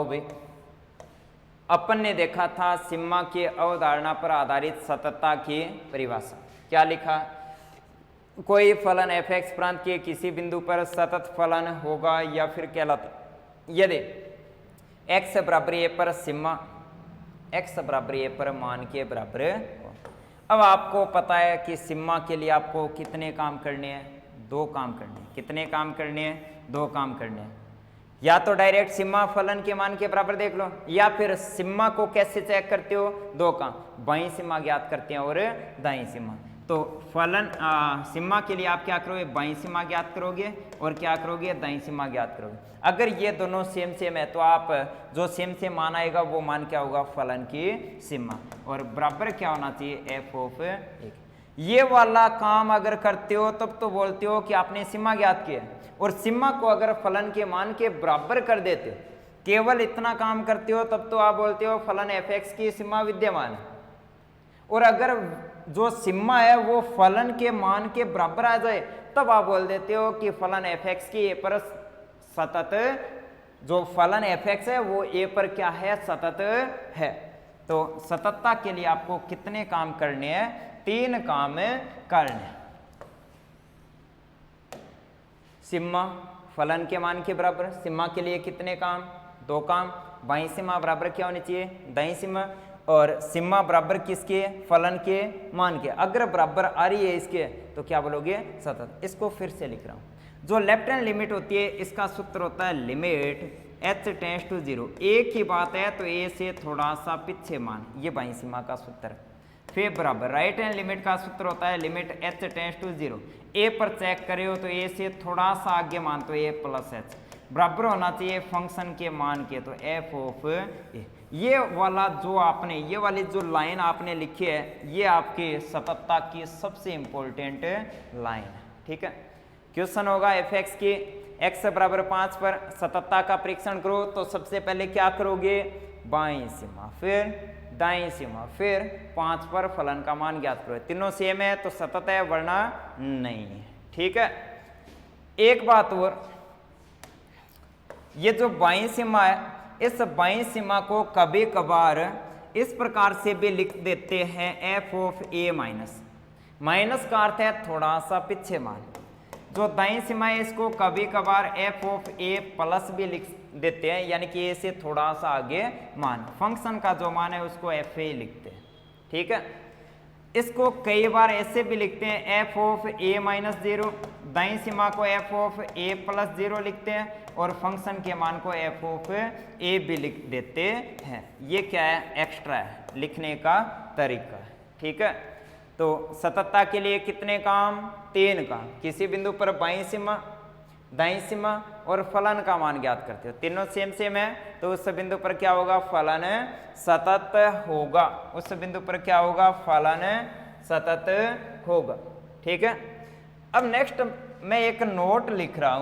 भाई, अपन ने देखा था सीमा की अवधारणा पर आधारित सततता की परिभाषा। क्या लिखा, कोई फलन f(x) प्रांत के किसी बिंदु पर सतत फलन होगा या फिर कहलाता यदि एक्स बराबर ए पर सिम्मा, एक्स बराबर ए पर मान के बराबर। अब आपको पता है कि सिम्मा के लिए आपको कितने काम करने हैं, 2 काम करने हैं। कितने काम करने हैं, 2 काम करने हैं। या तो डायरेक्ट सिम्मा फलन के मान के बराबर देख लो, या फिर सिम्मा को कैसे चेक करते हो, 2 काम, बाईं सिम्मा ज्ञात करते हैं और दाईं सिम्मा। तो फलन सिम्मा के लिए आप क्या करोगे, बाईं सिम्मा ज्ञात करोगे और क्या करोगे, दाईं सिम्मा ज्ञात करोगे। अगर ये दोनों सेम सेम है तो आप जो सेम सेम मान आएगा वो मान क्या होगा, फलन की सिम्मा, और बराबर क्या होना चाहिए, एफ ऑफ 1। ये वाला काम अगर करते हो तब तो बोलते हो कि आपने सिम्मा ज्ञात किया, और सिम्मा को अगर फलन के मान के बराबर कर देते हो, केवल इतना काम करते हो, तब तो आप बोलते हो फलन एफ एक्स की सिम्मा विद्यमान है। और अगर जो सिम्मा है वो फलन के मान के बराबर आ जाए तब आप बोल देते हो कि फलन एफ एक्स की ए पर सतत, जो फलन एफ एक्स है वो ए पर क्या है, सतत है। तो सततता के लिए आपको कितने काम करने हैं, 3 काम करने हैं। सिम्मा फलन के मान के बराबर, सिम्मा के लिए कितने काम, 2 काम, बाईं सिम्मा बराबर क्या होनी चाहिए, दाईं सिम्मा, और सिम्मा बराबर किसके, फलन के मान के। अगर बराबर आ रही है इसके तो क्या बोलोगे, सतत। इसको फिर से लिख रहा हूं, जो लेफ्ट हैंड लिमिट होती है इसका सूत्र होता है लिमिट h टेंड्स टू 0। एक ही बात है तो a से थोड़ा सा पीछे मान, ये बाईं सीमा का सूत्र। फिर बराबर राइट हैंड लिमिट का सूत्र होता है limit h tends to 0। a पर चेक करे हो तो a से थोड़ा सा आगे मान, तो a प्लस h बराबर होना चाहिए फंक्शन के मान के, तो f ऑफ a। ये वाला जो आपने, ये वाली जो लाइन आपने लिखी है ये आपके सततता की सबसे इंपॉर्टेंट लाइन है, ठीक है। क्वेश्चन होगा एफ एक्स की x बराबर 5 पर सततता का परीक्षण करो, तो सबसे पहले क्या करोगे, बाईं सीमा, फिर दाईं सीमा, फिर 5 पर फलन का मान ज्ञात करो। तीनों सेम है तो सतत है, वरना नहीं है, ठीक है। एक बात और, ये जो बाईं सीमा है, इस बाईं सीमा को कभी कभार इस प्रकार से भी लिख देते हैं F of A minus, minus का अर्थ है थोड़ा सा पीछे मान। जो दाईं सीमा है इसको कभी कभार एफ ऑफ ए प्लस भी लिख देते हैं, यानी कि ए से थोड़ा सा आगे मान, फंक्शन का जो मान है उसको एफ ए लिखते हैं, ठीक है। इसको कई बार ऐसे भी लिखते हैं एफ ऑफ ए माइनस 0, दाईं सीमा को एफ ऑफ ए प्लस 0 लिखते हैं, और फंक्शन के मान को एफ ऑफ ए भी लिख देते हैं। ये क्या है, एक्स्ट्रा है, लिखने का तरीका है, ठीक है। तो सततता के लिए कितने काम, 3 काम, किसी बिंदु पर बाईं सीमा, दाईं सीमा और फलन का मान ज्ञात करते हो। तीनों सेम सेम है तो उस बिंदु पर क्या होगा, फलन सतत होगा, उस बिंदु पर क्या होगा, फलन सतत होगा, ठीक है। अब नेक्स्ट मैं एक नोट लिख रहा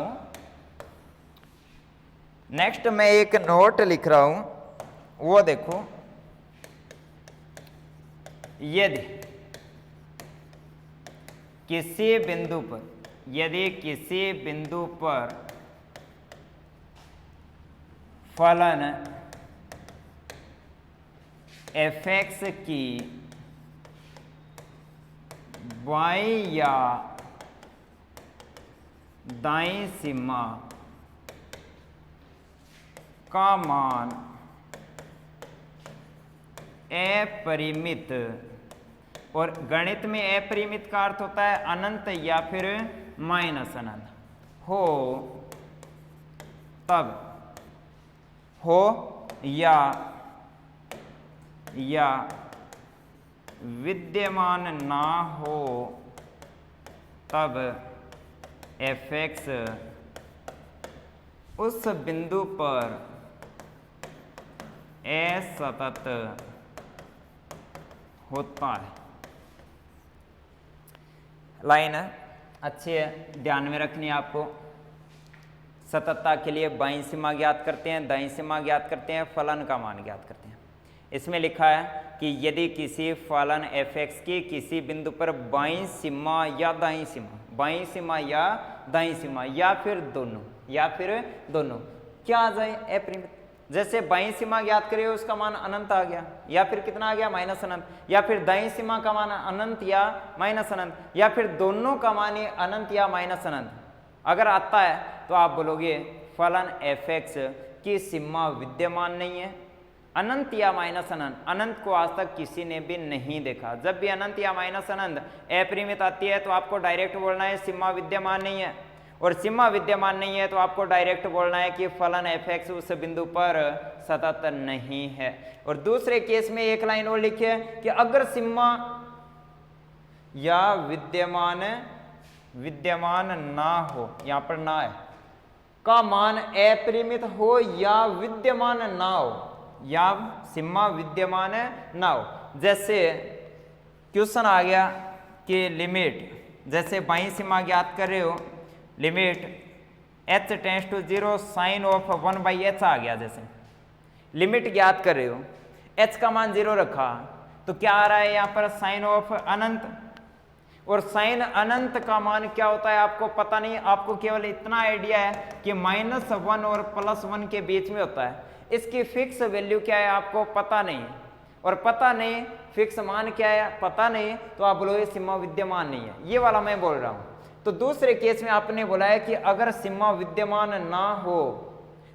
हूं, वो देखो, यदि किसी बिंदु पर फलन एफ एक्स की बाईं या दाईं सीमा का मान अपरिमित, और गणित में अपरिमित का अर्थ होता है अनंत या फिर माइनस अनंत हो, तब हो या विद्यमान ना हो तब एफ एक्स उस बिंदु पर असतत होता है। लाइन अच्छी है, ध्यान में रखनी है आपको। सततता के लिए बाईं सीमा ज्ञात करते हैं, दाईं सीमा ज्ञात करते हैं, फलन का मान ज्ञात करते हैं। इसमें लिखा है कि यदि किसी फलन एफ एक्स की किसी बिंदु पर बाईं सीमा या दाईं सीमा, बाईं सीमा या दाईं सीमा, या फिर दोनों क्या आ जाए, अपरिमित। जैसे बाईं सीमा ज्ञात करिए उसका मान अनंत आ गया, या फिर कितना आ गया, माइनस अनंत, या फिर दाईं सीमा का मान अनंत या माइनस अनंत, या फिर दोनों का मान अनंत या माइनस अनंत अगर आता है तो आप बोलोगे फलन एफ एक्स कि सीमा विद्यमान नहीं है। अनंत या माइनस अनंत, अनंत को आज तक किसी ने भी नहीं देखा। जब भी अनंत या माइनस अनंत अपरिमित आती है तो आपको डायरेक्ट बोलना है सीमा विद्यमान नहीं है, और सीमा विद्यमान नहीं है तो आपको डायरेक्ट बोलना है कि फलन f(x) उस बिंदु पर सतत नहीं है। और दूसरे केस में एक लाइन और लिखिए कि अगर सीमा या विद्यमान ना हो, यहां पर ना है, का मान अपरिमित हो या विद्यमान ना हो, या सीमा विद्यमान ना हो। जैसे क्वेश्चन आ गया कि लिमिट, जैसे बाई सीमा ज्ञात कर रहे हो, limit h tends to 0 sine of 1/h आ गया। जैसे लिमिट ज्ञात कर रहे हो, h का मान 0 रखा तो क्या आ रहा है यहाँ पर साइन ऑफ अनंत, और साइन अनंत का मान क्या होता है आपको पता नहीं, आपको केवल इतना आइडिया है कि -1 और +1 के बीच में होता है। इसकी फिक्स वैल्यू क्या है आपको पता नहीं, और पता नहीं फिक्स मान क्या है पता नहीं, तो आप बोलोगे सीमा विद्यमान नहीं है। ये वाला मैं बोल रहा हूं। तो दूसरे केस में आपने बोला है कि अगर सीमा विद्यमान ना हो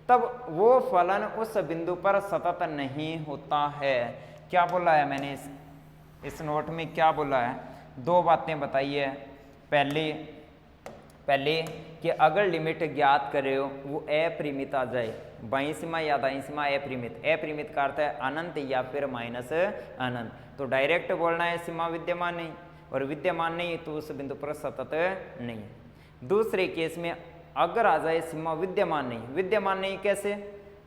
तब वो फलन उस बिंदु पर सतत नहीं होता है। क्या बोला है मैंने इस नोट में, क्या बोला है? दो बातें बताई है। पहले कि अगर लिमिट ज्ञात करे हो वो अपरिमित आ जाए, बाईं सीमा या दाईं सीमा अपरिमित, अपरिमित का अर्थ है अनंत या फिर माइनस अनंत, तो डायरेक्ट बोलना है सीमा विद्यमान नहीं, और विद्यमान नहीं तो उस बिंदु पर सतत नहीं है। दूसरे केस में अगर आ जाए सीमा विद्यमान नहीं, विद्यमान नहीं कैसे?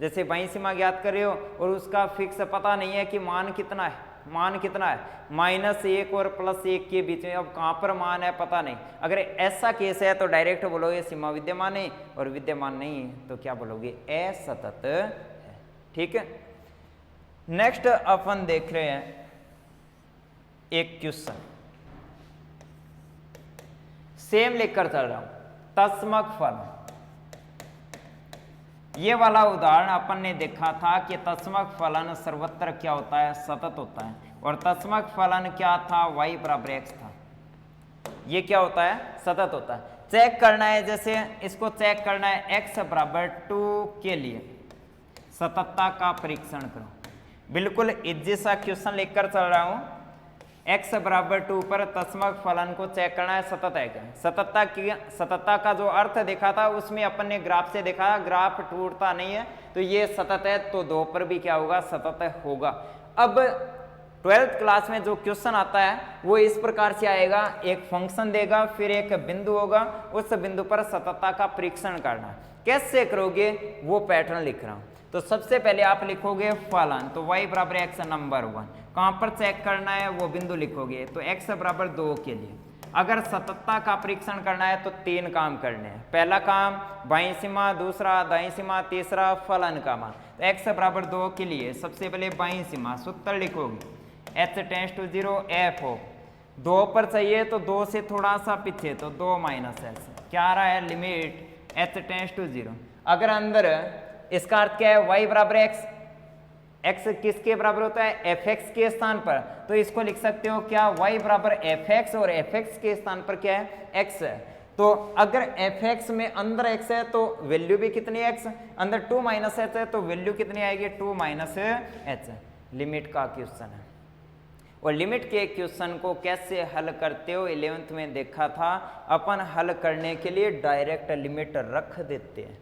जैसे बाईं सीमा ज्ञात कर रहे हो और उसका फिक्स पता नहीं है कि मान कितना है, मान कितना है -1 और +1 के बीच में, अब कहाँ पर मान है पता नहीं। अगर ऐसा केस है तो डायरेक्ट बोलोगे सीमा विद्यमान नहीं, और विद्यमान नहीं तो क्या बोलोगे असतत है। ठीक है, नेक्स्ट अपन देख रहे हैं एक क्वेश्चन, सेम लिखकर चल रहा हूं, तस्मक फलन। ये वाला उदाहरण अपन ने देखा था कि तस्मक फलन सर्वत्र क्या होता है, सतत होता है, और तस्मक फलन क्या था, y बराबर x था। ये क्या होता है, सतत होता है। चेक करना है, जैसे इसको चेक करना है x बराबर 2 के लिए सततता का परीक्षण करो। बिल्कुल इजी सा क्वेश्चन लिखकर चल रहा हूं, x बराबर 2 पर तस्मक फलन को चेक करना है सतत है क्या। सततता का जो अर्थ देखा था उसमें अपन ने ग्राफ से देखा, ग्राफ टूटता नहीं है तो ये सतत है, तो 2 पर भी क्या होगा, सतत होगा। अब 12th क्लास में जो क्वेश्चन आता है वो इस प्रकार से आएगा, एक फंक्शन देगा फिर एक बिंदु होगा, उस बिंदु पर सततता का परीक्षण करना। कैसे करोगे वो पैटर्न लिख रहा हूं। तो सबसे पहले आप लिखोगे फलन, तो y बराबर x नंबर 1, कहां पर चेक करना है वो बिंदु लिखोगे, तो x बराबर 2 के लिए। अगर सततता का परीक्षण करना है तो 3 काम करने हैं। पहला काम बाईं सीमा, दूसरा दाईं सीमा, तीसरा फलन का मान। तो x बराबर 2 के लिए सबसे पहले बाईं सीमा सूत्र लिखोगे, h टेंड्स टू 0 f हो, 2 पर चाहिए तो 2 से थोड़ा सा पीछे, तो 2 - s, क्या आ रहा है, लिमिट h टेंड्स टू 0। अगर अंदर इसका अर्थ क्या है, y बराबर x किसके बराबर होता है, fx के स्थान पर, तो इसको लिख सकते हो क्या, y बराबर fx, और fx के स्थान पर क्या है, x है। तो अगर fx में अंदर x है तो वैल्यू भी कितनी x, अंदर 2 - h है तो वैल्यू कितनी आएगी, 2 - h। लिमिट का क्वेश्चन है, और लिमिट के क्वेश्चन को कैसे हल करते हो 11th में देखा था। अपन हल करने के लिए डायरेक्ट लिमिट रख देते हैं।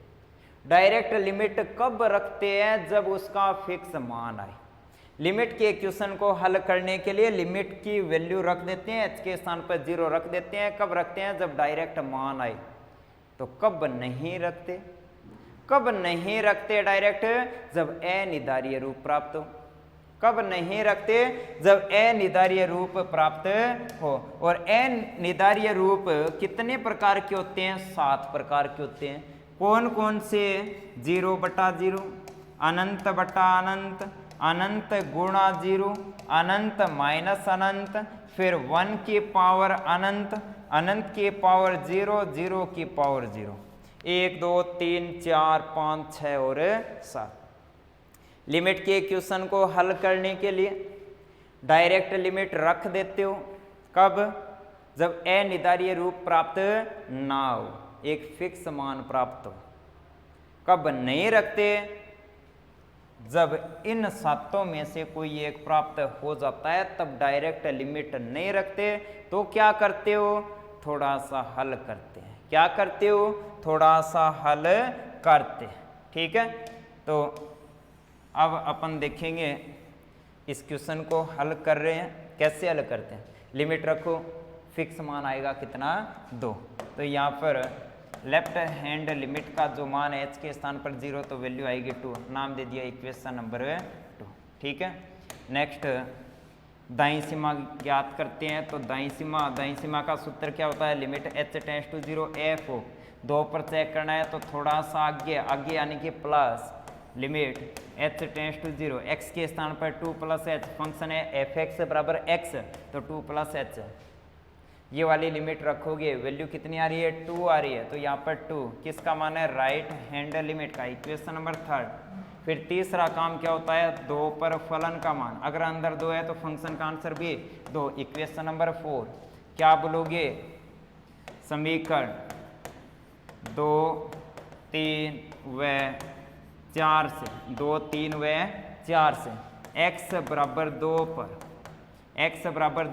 डायरेक्ट लिमिट कब रखते हैं, जब उसका फिक्स मान आए। लिमिट के क्वेश्चन को हल करने के लिए लिमिट की वैल्यू रख देते हैं, h के स्थान पर 0 रख देते हैं। कब रखते हैं, जब डायरेक्ट मान आए। तो कब नहीं रखते, कब नहीं रखते डायरेक्ट, जब अनिर्धारीय रूप प्राप्त हो। कब नहीं रखते, जब अनिर्धारीय रूप प्राप्त हो। और अनिर्धारीय रूप कितने प्रकार के होते हैं, 7 प्रकार के होते हैं। कौन कौन से, 0/0, अनंत बटा अनंत, अनंत गुणा 0, अनंत माइनस अनंत, फिर 1 की पावर अनंत, अनंत की पावर 0, 0 की पावर 0, 1 2 3 4 5 6 और 7। लिमिट के क्वेश्चन को हल करने के लिए डायरेक्ट लिमिट रख देते हो। कब, जब अनिर्धारीय रूप प्राप्त ना हो, एक फिक्स मान प्राप्त हो। कब नहीं रखते, जब इन सातों में से कोई एक प्राप्त हो जाता है तब डायरेक्ट लिमिट नहीं रखते, तो क्या करते हो, थोड़ा सा हल करते हैं। क्या करते हो, थोड़ा सा हल करते हैं। ठीक है, तो अब अपन देखेंगे इस क्वेश्चन को हल कर रहे हैं। कैसे हल करते हैं, लिमिट रखो, फिक्स मान आएगा कितना, 2। तो यहाँ पर लेफ्ट हैंड लिमिट का जो मान है h के स्थान पर 0, तो वैल्यू आएगी 2। नाम दे दिया इक्वेशन नंबर 2। ठीक है, नेक्स्ट दाईं सीमा ज्ञात करते हैं। तो दाईं सीमा का सूत्र क्या होता है, limit h tends to 0 f हो। 2 पर चेक करना है तो थोड़ा सा आगे यानी कि plus limit h tends to 0, x के स्थान पर 2 + h, फंक्शन है fx बराबर x, तो 2 + h। ये वाली लिमिट रखोगे, वैल्यू कितनी आ रही है, 2 आ रही है। तो यहाँ पर 2 किसका मान है, राइट हैंड लिमिट का, इक्वेशन नंबर 3। फिर तीसरा काम क्या होता है, 2 पर फलन का मान, अगर अंदर 2 है तो फंक्शन का आंसर भी 2, इक्वेशन नंबर 4। क्या बोलोगे, समीकरण 2, 3 व 4 से, 2, 3 व 4 से x बराबर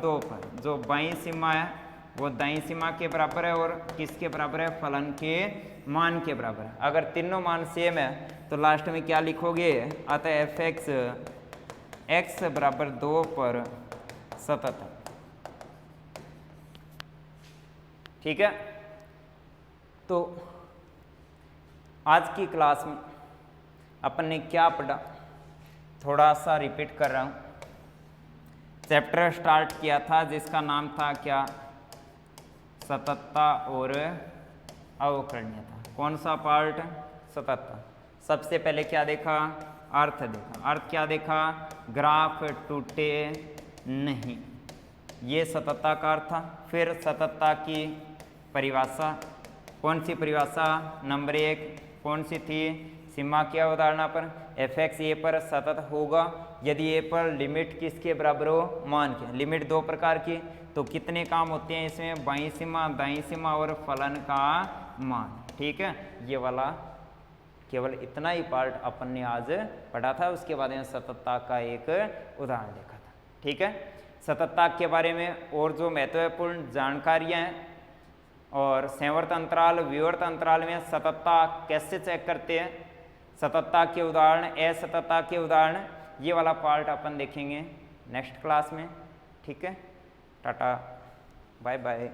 2 पर जो बाईं सीमा है वो दाईं सीमा के बराबर है, और किसके बराबर है, फलन के मान के बराबर है। अगर तीनों मान सेम है तो लास्ट में क्या लिखोगे, अतः fx x बराबर 2 पर सतत। ठीक है, तो आज की क्लास में अपन ने क्या पढ़ा, थोड़ा सा रिपीट कर रहा हूँ। चैप्टर स्टार्ट किया था जिसका नाम था क्या, सततता और अवकरणीय था। कौन सा पार्ट, सततता। सबसे पहले क्या देखा, अर्थ देखा। अर्थ क्या देखा, ग्राफ टूटे नहीं, ये सततता का अर्थ था। फिर सततता की परिभाषा, कौन सी परिभाषा, नंबर 1 कौन सी थी, सीमा की अवधारणा पर fx a पर सतत होगा यदि a पर लिमिट किसके बराबर हो, मान के। लिमिट 2 प्रकार की, तो कितने काम होते हैं इसमें, बाईं सीमा, दाईं सीमा और फलन का मान। ठीक है, ये वाला केवल इतना ही पार्ट अपन ने आज पढ़ा था। उसके बाद में सततता का एक उदाहरण देखा था। ठीक है, सततता के बारे में और जो महत्वपूर्ण जानकारियाँ हैं, और संवर्त अंतराल विवर्त अंतराल में सततता कैसे चेक करते हैं, सततता के उदाहरण, असततता के उदाहरण, ये वाला पार्ट अपन देखेंगे नेक्स्ट क्लास में। ठीक है, टाटा, बाय बाय।